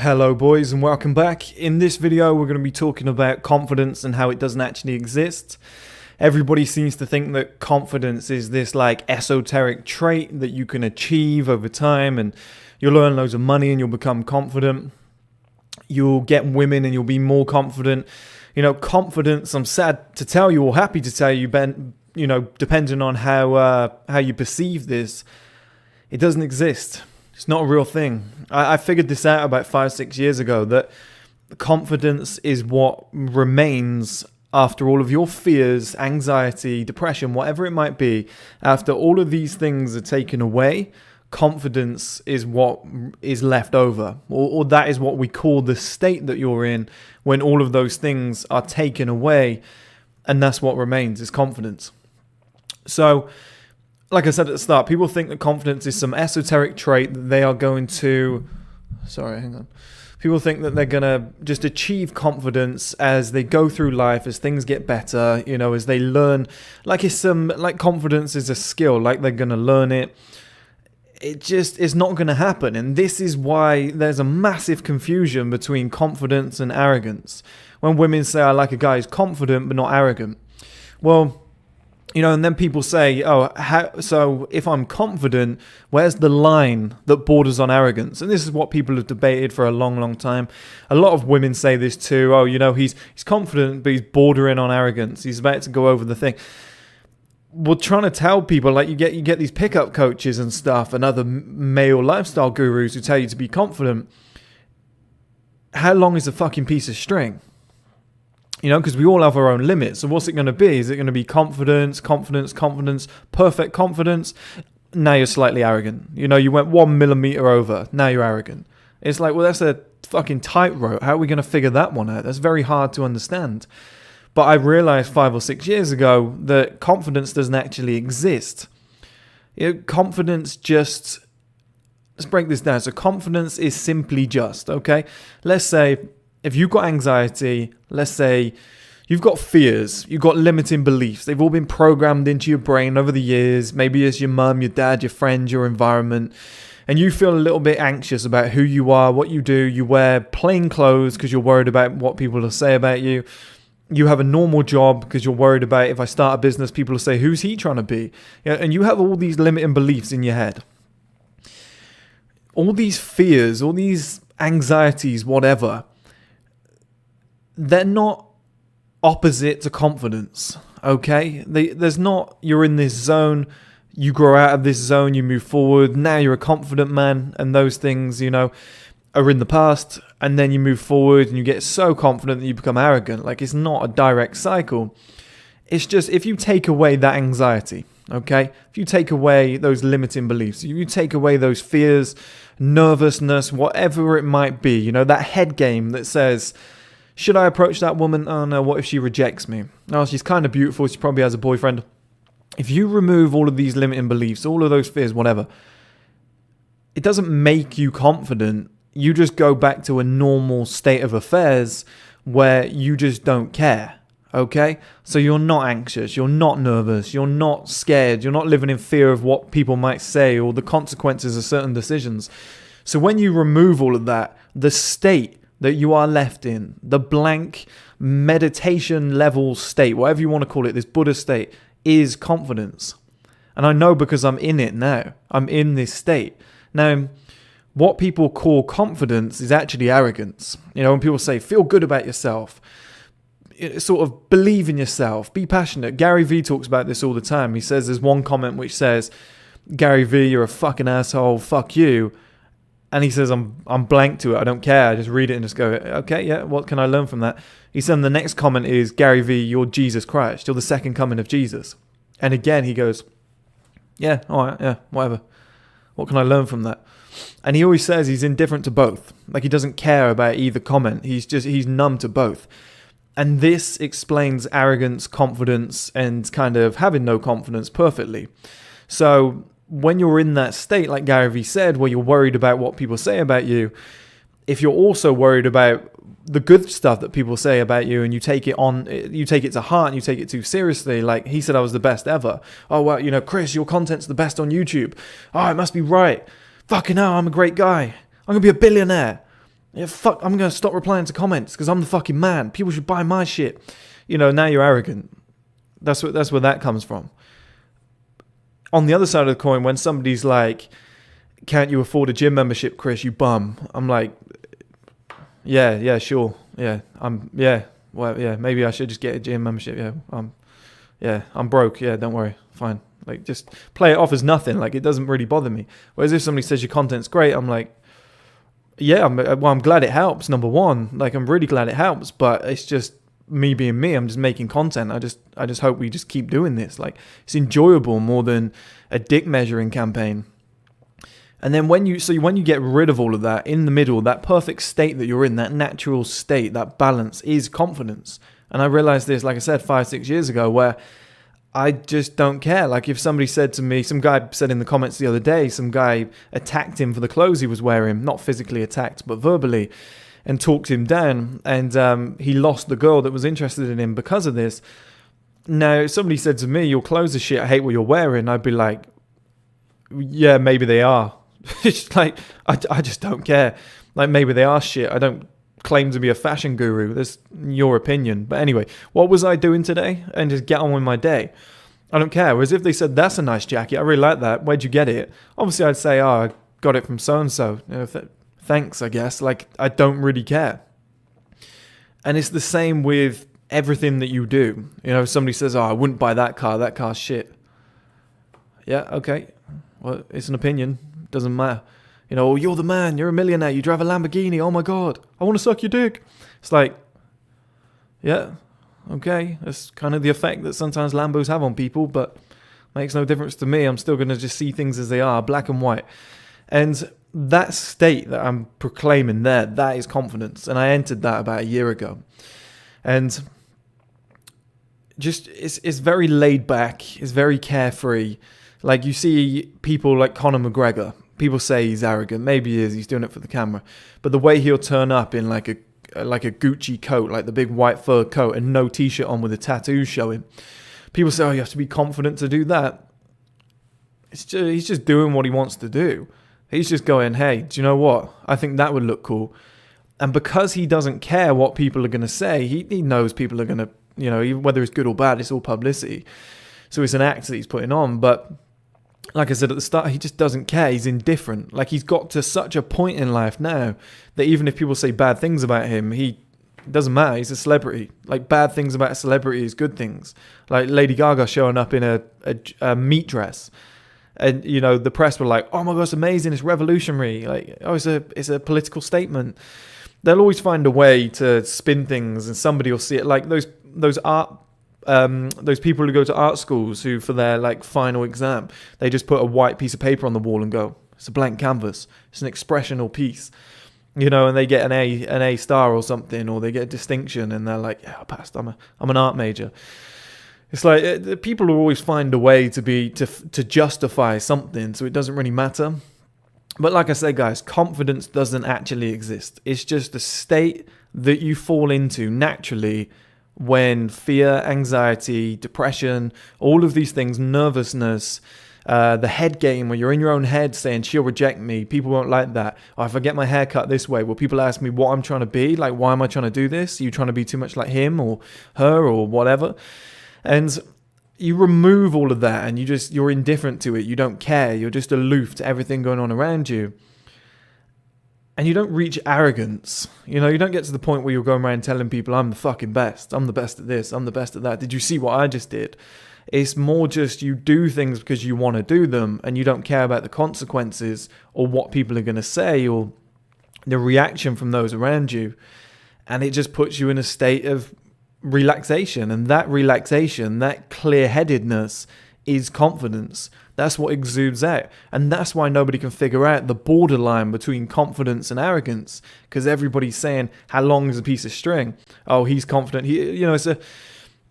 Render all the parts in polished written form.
Hello boys and welcome back. In this video we're going to be talking about confidence and how it doesn't actually exist. Everybody seems to think that confidence is this like esoteric trait that you can achieve over time and you'll earn loads of money and you'll become confident. You'll get women and you'll be more confident. You know, confidence, I'm sad to tell you or happy to tell you, Ben, depending on how you perceive this, it doesn't exist. It's not a real thing. I figured this out about 5-6 years ago, that confidence is what remains after all of your fears, anxiety, depression, whatever it might be. After all of these things are taken away, confidence is what is left over. Or that is what we call the state that you're in when all of those things are taken away. And that's what remains, is confidence. So, like I said at the start, people think that confidence is some esoteric trait that they are going to... People think that they're going to just achieve confidence as they go through life, as things get better, as they learn. Like confidence is a skill, like they're going to learn it. It just is not going to happen. And this is why there's a massive confusion between confidence and arrogance. When women say, I like a guy who's confident but not arrogant. Well... and then people say, so if I'm confident, where's the line that borders on arrogance? And this is what people have debated for a long, long time. A lot of women say this too. He's confident, but he's bordering on arrogance. He's about to go over the thing. We're trying to tell people, like you get these pickup coaches and stuff and other male lifestyle gurus who tell you to be confident. How long is a fucking piece of string? Because we all have our own limits. So what's it going to be? Is it going to be confidence, perfect confidence? Now you're slightly arrogant. You went 1 millimeter over. Now you're arrogant. It's like, well, that's a fucking tightrope. How are we going to figure that one out? That's very hard to understand. But I realized 5 or 6 years ago that confidence doesn't actually exist. Confidence just... Let's break this down. So confidence is simply just, okay? Let's say... if you've got anxiety, let's say you've got fears, you've got limiting beliefs, they've all been programmed into your brain over the years, maybe it's your mum, your dad, your friends, your environment, and you feel a little bit anxious about who you are, what you do, you wear plain clothes because you're worried about what people will say about you, you have a normal job because you're worried about if I start a business, people will say, who's he trying to be? And you have all these limiting beliefs in your head. All these fears, all these anxieties, whatever, they're not opposite to confidence, okay? There's not, you're in this zone, you grow out of this zone, you move forward, now you're a confident man, and those things, are in the past, and then you move forward and you get so confident that you become arrogant. Like, it's not a direct cycle. It's just, if you take away that anxiety, okay? If you take away those limiting beliefs, if you take away those fears, nervousness, whatever it might be, that head game that says... should I approach that woman? Oh no, what if she rejects me? Oh, she's kind of beautiful, she probably has a boyfriend. If you remove all of these limiting beliefs, all of those fears, whatever, it doesn't make you confident. You just go back to a normal state of affairs where you just don't care, okay? So you're not anxious, you're not nervous, you're not scared, you're not living in fear of what people might say or the consequences of certain decisions. So when you remove all of that, the state that you are left in, the blank meditation level state, whatever you want to call it, this Buddha state, is confidence. And I know because I'm in it now. I'm in this state. Now, what people call confidence is actually arrogance. When people say, feel good about yourself, sort of believe in yourself, be passionate. Gary Vee talks about this all the time. He says there's one comment which says, Gary Vee, you're a fucking asshole, fuck you. And he says, I'm blank to it. I don't care. I just read it and just go, okay, yeah, what can I learn from that? He said the next comment is, Gary Vee, you're Jesus Christ. You're the second coming of Jesus. And again, he goes, yeah, all right, yeah, whatever. What can I learn from that? And he always says he's indifferent to both. Like, he doesn't care about either comment. He's numb to both. And this explains arrogance, confidence, and kind of having no confidence perfectly. So... when you're in that state, like Gary Vee said, where you're worried about what people say about you, if you're also worried about the good stuff that people say about you and you take it to heart and you take it too seriously, like he said I was the best ever. Oh, well, Chris, your content's the best on YouTube. Oh, it must be right. Fucking hell, I'm a great guy. I'm going to be a billionaire. Yeah, fuck, I'm going to stop replying to comments because I'm the fucking man. People should buy my shit. You know, now you're arrogant. That's where that comes from. On the other side of the coin, when somebody's like, can't you afford a gym membership, Chris, you bum? I'm like, yeah, sure. Well, maybe I should just get a gym membership. I'm broke. Yeah, don't worry. Fine. Like, just play it off as nothing. Like, it doesn't really bother me. Whereas if somebody says your content's great, I'm like, yeah, I'm glad it helps, number one. Like, I'm really glad it helps, but it's just me being me. I'm just making content. I just hope we just keep doing this. Like, it's enjoyable more than a dick measuring campaign. And then when you get rid of all of that, in the middle, that perfect state that you're in, that natural state, that balance is confidence. And I realized this, like I said, 5-6 years ago, where I just don't care. Like, if somebody said to me, some guy said in the comments the other day, some guy attacked him for the clothes he was wearing, not physically attacked, but verbally, and talked him down, and he lost the girl that was interested in him because of this. Now, if somebody said to me, your clothes are shit, I hate what you're wearing, I'd be like, yeah, maybe they are. It's like, I just don't care. Like, maybe they are shit. I don't claim to be a fashion guru. That's your opinion. But anyway, what was I doing today? And just get on with my day. I don't care. Whereas if they said, that's a nice jacket, I really like that, where'd you get it? Obviously I'd say, oh, I got it from so-and-so. You know, thanks, I guess. Like, I don't really care. And it's the same with everything that you do. You know, if somebody says, oh, I wouldn't buy that car's shit. Yeah, okay. Well, it's an opinion. Doesn't matter. You know, you're the man, you're a millionaire, you drive a Lamborghini, oh my God, I want to suck your dick. It's like, yeah, okay, that's kind of the effect that sometimes Lambos have on people, but makes no difference to me. I'm still going to just see things as they are, black and white. And that state that I'm proclaiming there, that is confidence. And I entered that about a year ago. And just, it's very laid back, it's very carefree. Like, you see people like Conor McGregor. People say he's arrogant. Maybe he is. He's doing it for the camera. But the way he'll turn up in like a Gucci coat, like the big white fur coat, and no t-shirt on with a tattoo showing. People say, oh, you have to be confident to do that. He's just doing what he wants to do. He's just going, hey, do you know what? I think that would look cool. And because he doesn't care what people are going to say, he knows people are going to, you know, whether it's good or bad, it's all publicity. So it's an act that he's putting on. But like I said at the start, he just doesn't care. He's indifferent. Like, he's got to such a point in life now that even if people say bad things about him, it doesn't matter. He's a celebrity. Like, bad things about a celebrity is good things. Like Lady Gaga showing up in a meat dress. And, you know, the press were like, oh my God, it's amazing. It's revolutionary. Like, oh, it's a political statement. They'll always find a way to spin things, and somebody will see it. Like those people who go to art schools who, for their like final exam, they just put a white piece of paper on the wall and go, it's a blank canvas. It's an expressional piece, you know, and they get an A star or something, or they get a distinction, and they're like, yeah, I passed. I'm an art major. It's like people will always find a way to justify something, so it doesn't really matter. But like I said, guys, confidence doesn't actually exist. It's just a state that you fall into naturally when fear, anxiety, depression, all of these things, nervousness, the head game where you're in your own head saying, she'll reject me, people won't like that. Or if I get my hair cut this way, will people ask me what I'm trying to be? Like, why am I trying to do this? Are you trying to be too much like him or her or whatever? And you remove all of that and you're indifferent to it. You don't care. You're just aloof to everything going on around you. And you don't reach arrogance. You know, you don't get to the point where you're going around telling people, I'm the fucking best. I'm the best at this. I'm the best at that. Did you see what I just did? It's more just you do things because you want to do them and you don't care about the consequences or what people are going to say or the reaction from those around you. And it just puts you in a state of relaxation. And that relaxation, that clear-headedness is confidence. That's what exudes out. And that's why nobody can figure out the borderline between confidence and arrogance, because everybody's saying, how long is a piece of string? Oh, he's confident. It's a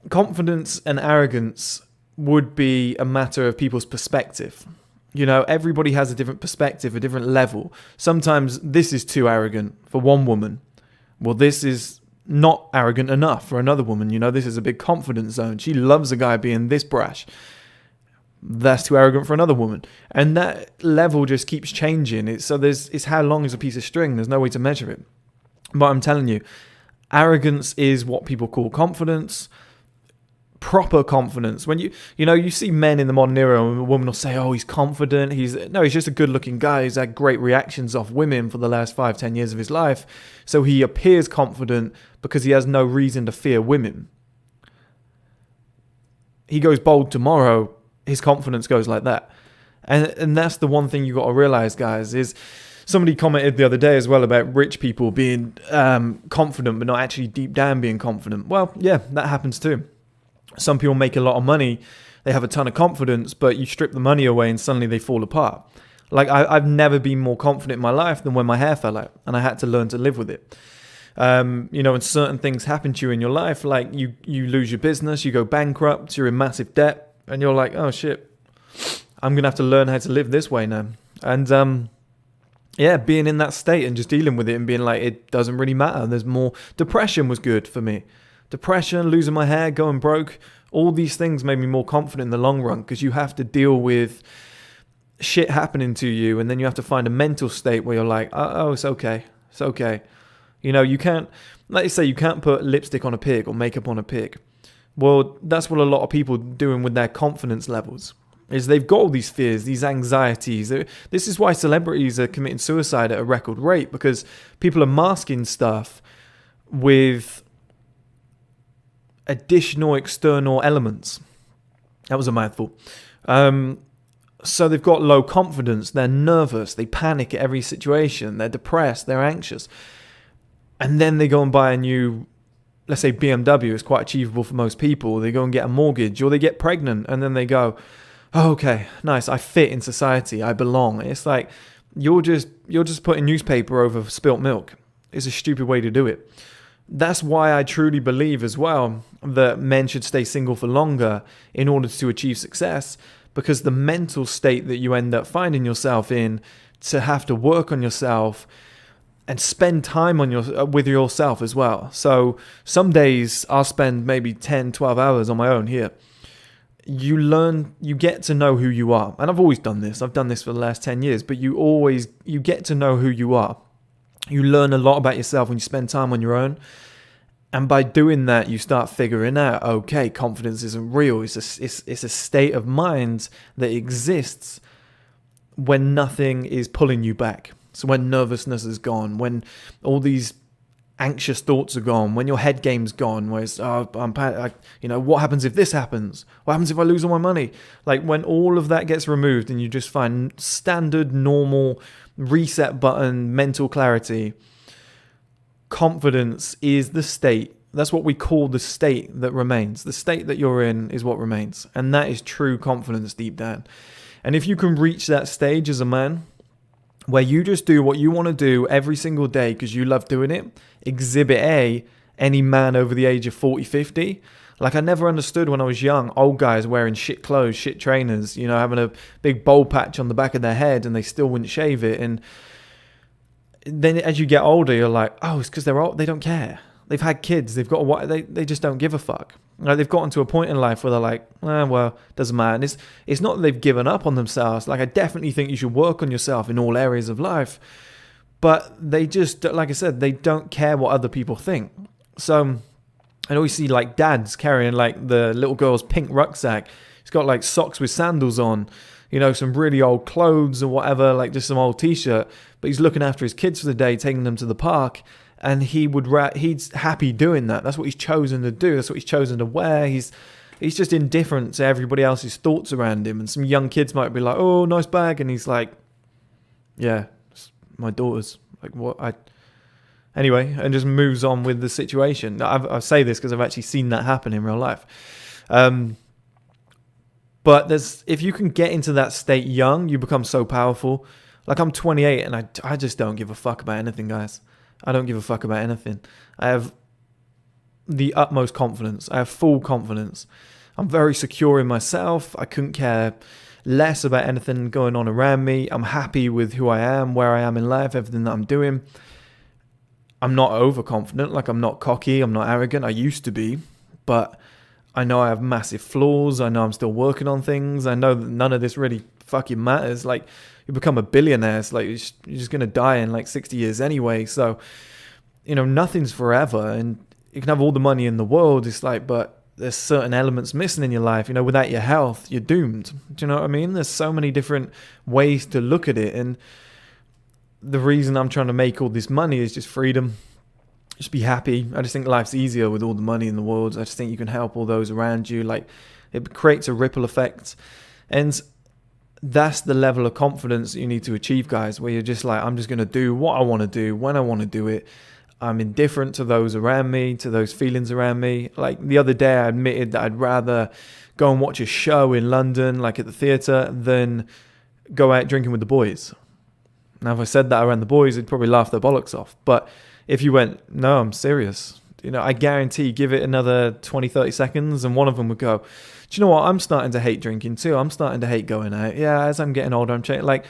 confidence and arrogance would be a matter of people's perspective. You know, everybody has a different perspective, a different level. Sometimes this is too arrogant for one woman. Well, this is not arrogant enough for another woman. You know, this is a big confidence zone. She loves a guy being this brash. That's too arrogant for another woman. And that level just keeps changing. It's how long is a piece of string? There's no way to measure it. But I'm telling you, arrogance is what people call confidence. Proper confidence. When you see men in the modern era, and a woman will say, "Oh, he's confident." He's just a good-looking guy. He's had great reactions off women for the last 5-10 years of his life, so he appears confident because he has no reason to fear women. He goes bold tomorrow, his confidence goes like that, and that's the one thing you got to realize, guys. Is somebody commented the other day as well about rich people being confident, but not actually deep down being confident. Well, yeah, that happens too. Some people make a lot of money, they have a ton of confidence, but you strip the money away and suddenly they fall apart. Like, I've never been more confident in my life than when my hair fell out, and I had to learn to live with it. And certain things happen to you in your life, like you lose your business, you go bankrupt, you're in massive debt, and you're like, oh shit, I'm going to have to learn how to live this way now. And being in that state and just dealing with it and being like, it doesn't really matter. There's more. Depression was good for me. Depression, losing my hair, going broke, all these things made me more confident in the long run, because you have to deal with shit happening to you, and then you have to find a mental state where you're like, oh, it's okay. It's okay. You can't, like you say, you can't put lipstick on a pig or makeup on a pig. Well, that's what a lot of people are doing with their confidence levels, is they've got all these fears, these anxieties. This is why celebrities are committing suicide at a record rate, because people are masking stuff with additional external elements. That was a mouthful. So they've got low confidence, they're nervous, they panic at every situation, they're depressed, they're anxious. And then they go and buy a new, let's say BMW is quite achievable for most people. They go and get a mortgage, or they get pregnant, and then they go, oh, okay, nice, I fit in society, I belong. It's like, you're just putting newspaper over spilt milk. It's a stupid way to do it. That's why I truly believe as well that men should stay single for longer in order to achieve success, because the mental state that you end up finding yourself in, to have to work on yourself and spend time with yourself as well. So some days I'll spend maybe 10, 12 hours on my own here. You get to know who you are. And I've always done this. I've done this for the last 10 years, but you get to know who you are. You learn a lot about yourself when you spend time on your own. And by doing that, you start figuring out, okay, confidence isn't real. It's a state of mind that exists when nothing is pulling you back. So when nervousness is gone, when all these anxious thoughts are gone, when your head game's gone, where it's, what happens if this happens? What happens if I lose all my money? Like, when all of that gets removed and you just find standard, normal, reset button, mental clarity, confidence is the state. That's what we call the state that remains. The state that you're in is what remains. And that is true confidence deep down. And if you can reach that stage as a man, where you just do what you want to do every single day because you love doing it, exhibit A, any man over the age of 40, 50. Like, I never understood when I was young, old guys wearing shit clothes, shit trainers, having a big bowl patch on the back of their head, and they still wouldn't shave it. And then as you get older, you're like, oh, it's because they're old. They don't care. They've had kids. They've got they just don't give a fuck. Like, they've gotten to a point in life where they're like, well, doesn't matter. And it's not that they've given up on themselves. Like, I definitely think you should work on yourself in all areas of life. But they just, like I said, they don't care what other people think. So I always see like dads carrying like the little girl's pink rucksack. He's got like socks with sandals on, some really old clothes or whatever, like just some old t-shirt. But he's looking after his kids for the day, taking them to the park. And he's happy doing that. That's what he's chosen to do. That's what he's chosen to wear. He's just indifferent to everybody else's thoughts around him. And some young kids might be like, oh, nice bag. And he's like, yeah, it's my daughter's. Like, what? Anyway, and just moves on with the situation. I say this because I've actually seen that happen in real life. But if you can get into that state young, you become so powerful. Like, I'm 28 and I just don't give a fuck about anything, guys. I don't give a fuck about anything. I have the utmost confidence. I have full confidence. I'm very secure in myself. I couldn't care less about anything going on around me. I'm happy with who I am, where I am in life, everything that I'm doing. I'm not overconfident. Like, I'm not cocky. I'm not arrogant. I used to be. But I know I have massive flaws. I know I'm still working on things. I know that none of this really fucking matters. Like, you become a billionaire. It's like, you're just going to die in like 60 years anyway. So nothing's forever, and you can have all the money in the world. It's like, but there's certain elements missing in your life. Without your health, you're doomed. Do you know what I mean? There's so many different ways to look at it. And the reason I'm trying to make all this money is just freedom. Just be happy. I just think life's easier with all the money in the world. I just think you can help all those around you. Like, it creates a ripple effect. And that's the level of confidence that you need to achieve, guys, where you're just like, I'm just going to do what I want to do when I want to do it. I'm indifferent to those around me, to those feelings around me. Like the other day, I admitted that I'd rather go and watch a show in London, like at the theatre, than go out drinking with the boys. Now, if I said that around the boys, they'd probably laugh their bollocks off. But if you went, no, I'm serious, I guarantee, give it another 20, 30 seconds, and one of them would go, do you know what? I'm starting to hate drinking too. I'm starting to hate going out. Yeah, as I'm getting older, I'm changing. Like,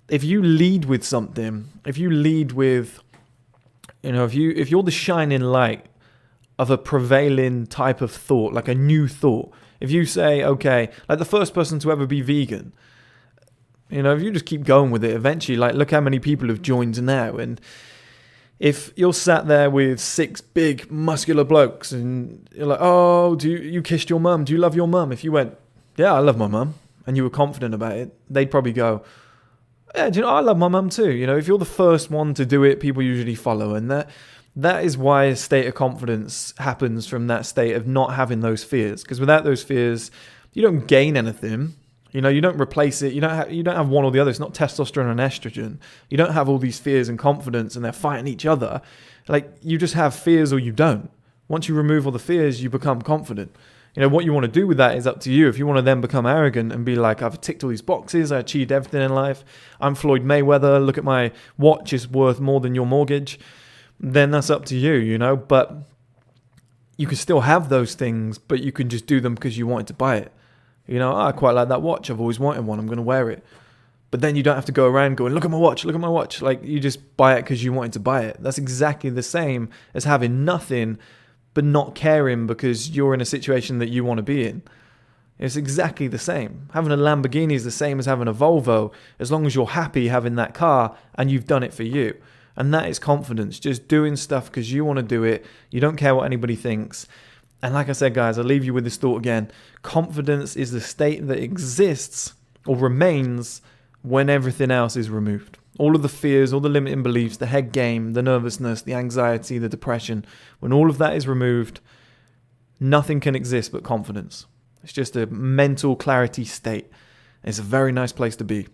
if you lead with something, if you lead with, if you're the shining light of a prevailing type of thought, like a new thought, if you say, okay, like the first person to ever be vegan, if you just keep going with it, eventually, like, look how many people have joined now. And if you're sat there with 6 big muscular blokes and you're like, oh, you kissed your mum? Do you love your mum? If you went, yeah, I love my mum, and you were confident about it, they'd probably go, yeah, do you know, I love my mum too. If you're the first one to do it, people usually follow. And that is why a state of confidence happens from that state of not having those fears. Because without those fears, you don't gain anything. You don't replace it. You don't have one or the other. It's not testosterone and estrogen. You don't have all these fears and confidence and they're fighting each other. Like, you just have fears or you don't. Once you remove all the fears, you become confident. What you want to do with that is up to you. If you want to then become arrogant and be like, I've ticked all these boxes, I achieved everything in life, I'm Floyd Mayweather, look at my watch, it's worth more than your mortgage, then that's up to you, But you can still have those things, but you can just do them because you wanted to buy it. I quite like that watch. I've always wanted one. I'm going to wear it. But then you don't have to go around going, look at my watch, look at my watch. Like, you just buy it because you wanted to buy it. That's exactly the same as having nothing but not caring because you're in a situation that you want to be in. It's exactly the same. Having a Lamborghini is the same as having a Volvo, as long as you're happy having that car and you've done it for you. And that is confidence, just doing stuff because you want to do it. You don't care what anybody thinks. And like I said, guys, I'll leave you with this thought again. Confidence is the state that exists or remains when everything else is removed. All of the fears, all the limiting beliefs, the head game, the nervousness, the anxiety, the depression, when all of that is removed, nothing can exist but confidence. It's just a mental clarity state. It's a very nice place to be.